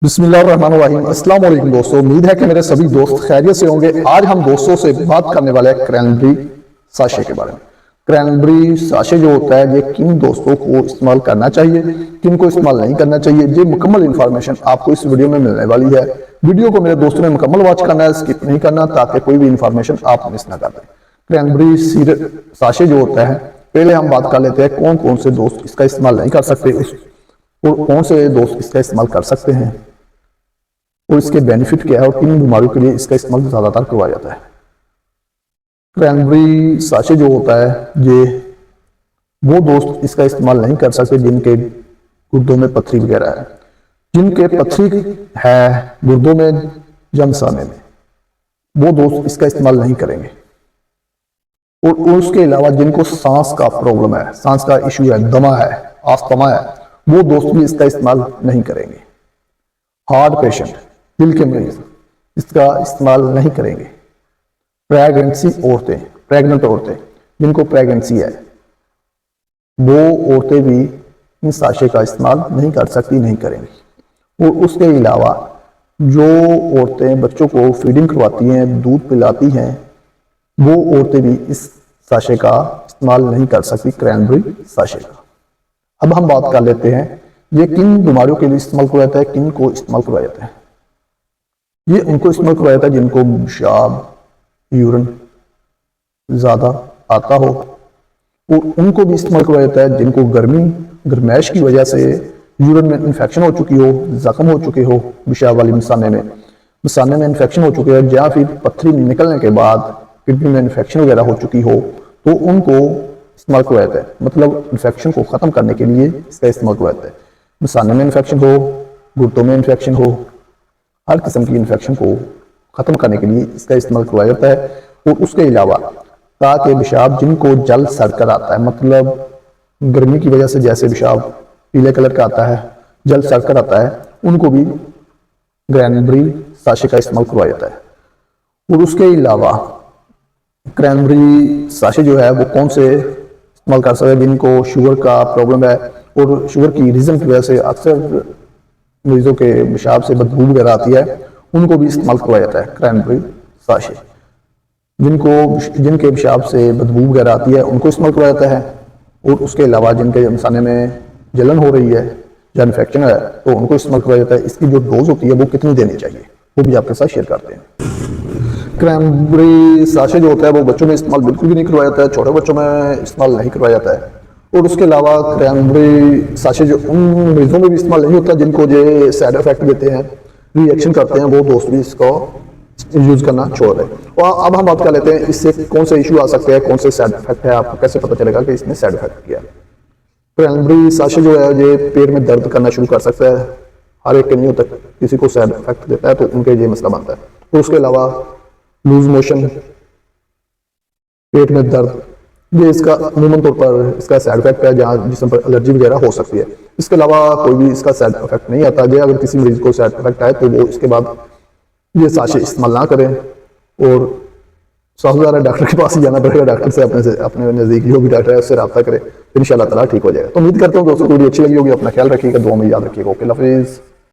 बिस्मिल्लाहिर्रहमानिर्रहीम। अस्सलाम वालेकुम दोस्तों, उम्मीद है कि मेरे सभी दोस्त खैरियत से होंगे। आज हम दोस्तों से बात करने वाले हैं क्रैनबेरी साशे के बारे में। क्रैनबेरी साशे जो होता है, ये किन दोस्तों को इस्तेमाल करना चाहिए, किन को इस्तेमाल नहीं करना चाहिए, ये मुकम्मल इन्फॉर्मेशन आपको इस वीडियो में मिलने वाली है। वीडियो को मेरे दोस्तों ने मुकम्मल वॉच करना है, स्किप नहीं करना, ताकि कोई भी इन्फॉर्मेशन आप मिस ना कर दें। क्रैनबेरी साशे जो होता है, पहले हम बात कर लेते हैं कौन कौन से दोस्त इसका इस्तेमाल नहीं कर सकते और कौन से दोस्त इसका इस्तेमाल कर सकते हैं, और इसके बेनिफिट क्या है और किन बीमारियों के लिए इसका इस्तेमाल ज़्यादातर करवाया जाता है। क्रैनबेरी साशे जो होता है, ये वो दोस्त इसका इस्तेमाल नहीं कर सकते जिनके गुर्दों में पथरी वगैरह है। जिनके पथरी है गुर्दों में, जमसाने में, वो दोस्त इसका इस्तेमाल नहीं करेंगे। और उसके अलावा जिनको सांस का प्रॉब्लम है, सांस का इशू है, दमा है, आस्थमा है, वो दोस्त भी इसका इस्तेमाल नहीं करेंगे। हार्ट पेशेंट, दिल के मरीज इसका इस्तेमाल नहीं करेंगे। प्रेग्नेंट औरतें जिनको प्रेगनेंसी है, वो औरतें भी इन साशे का इस्तेमाल नहीं कर सकती, नहीं करेंगी। और उसके अलावा जो औरतें बच्चों को फीडिंग करवाती हैं, दूध पिलाती हैं, वो औरतें भी इस साशे का इस्तेमाल नहीं कर सकती, क्रैनबेरी साशे का। अब हम बात कर लेते हैं ये किन बीमारियों के लिए इस्तेमाल किया जाता है, किन को इस्तेमाल करवाया जाता है। ये उनको इस्तेमाल करवाया जाता है जिनको पेशाब, यूरिन ज़्यादा आता हो, और उनको भी इस्तेमाल करवाया जाता है जिनको गर्माइश की वजह से यूरिन में इन्फेक्शन हो चुकी हो, जख्म हो चुके हो, पेशाब वाली मिसाने में इन्फेक्शन हो चुके हो, या फिर पथरी निकलने के बाद किडनी में इन्फेक्शन वगैरह हो चुकी हो, तो उनको इस्तेमाल करवाया जाता है। मतलब इन्फेक्शन को ख़त्म करने के लिए इसका इस्तेमाल करवाया जाता है। मिसाने में इन्फेक्शन हो, गुर्दों में इन्फेक्शन हो, हर किस्म की इन्फेक्शन को ख़त्म करने के लिए इसका इस्तेमाल करवाया जाता है। और उसके अलावा ताकि पेशाब जिनको जल सड़कर आता है, मतलब गर्मी की वजह से जैसे पेशाब पीले कलर का आता है, जल सड़कर आता है, उनको भी क्रैनबेरी साशे का इस्तेमाल करवाया जाता है। और उसके अलावा क्रैनबेरी साशे जो है वो कौन से इस्तेमाल कर सकते हैं, जिनको शुगर का प्रॉब्लम है और शुगर की रीज़न की वजह से अक्सर मरीजों के पेशाब से बदबू वगैरह आती है, उनको भी इस्तेमाल करवाया जाता है क्रैनबेरी साशे। जिनके पेशाब से बदबू वगैरह आती है, उनको इस्तेमाल करवाया जाता है। और उसके अलावा जिनके मिसाने में जलन हो रही है या इन्फेक्शन है, तो उनको इस्तेमाल करवाया जाता है। इसकी जो डोज होती है वो कितनी देनी चाहिए, वो भी आपके साथ शेयर करते हैं। क्रैनबेरी साशे जो होता है वो बच्चों में इस्तेमाल बिल्कुल भी नहीं करवाया जाता है, छोटे बच्चों में इस्तेमाल नहीं करवाया जाता है। और उसके अलावा क्रैनबेरी साशे जो उन मरीजों में भी इस्तेमाल नहीं होता जिनको ये साइड इफेक्ट देते हैं, रिएक्शन करते हैं, वो दोस्त भी इसको यूज़ करना छोड़ दें। और अब हम बात कर लेते हैं इससे कौन से इशू आ सकते हैं, कौन से साइड इफेक्ट है, आपको कैसे पता चलेगा कि इसमें साइड इफेक्ट किया है। क्रैनबेरी साशे जो है ये पेट में दर्द करना शुरू कर सकता है। हर एक के नहीं होता, किसी को साइड इफेक्ट देता है, तो उनके ये मसला बनता है। और उसके अलावा लूज मोशन, पेट में दर्द, ये इसका अमूमन तौर पर इसका साइड इफेक्ट है, जहाँ जिसम पर एलर्जी वगैरह हो सकती है। इसके अलावा कोई भी इसका साइड इफेक्ट नहीं आता है। अगर किसी मरीज को साइड इफेक्ट आए तो वो इसके बाद ये साशे इस्तेमाल ना करें, और सबसे ज़्यादा डॉक्टर के पास ही जाना पड़ेगा। डॉक्टर से अपने नज़दीक जो भी डॉक्टर है उससे रब्ता करें, इंशाल्लाह ताला ठीक हो जाएगा। तो उम्मीद करता हूँ दोस्तों को वीडियो अच्छी लगी होगी। अपना ख्याल रखिएगा, दुआ में याद रखिएगा। ओके, अल्लाह हाफिज़।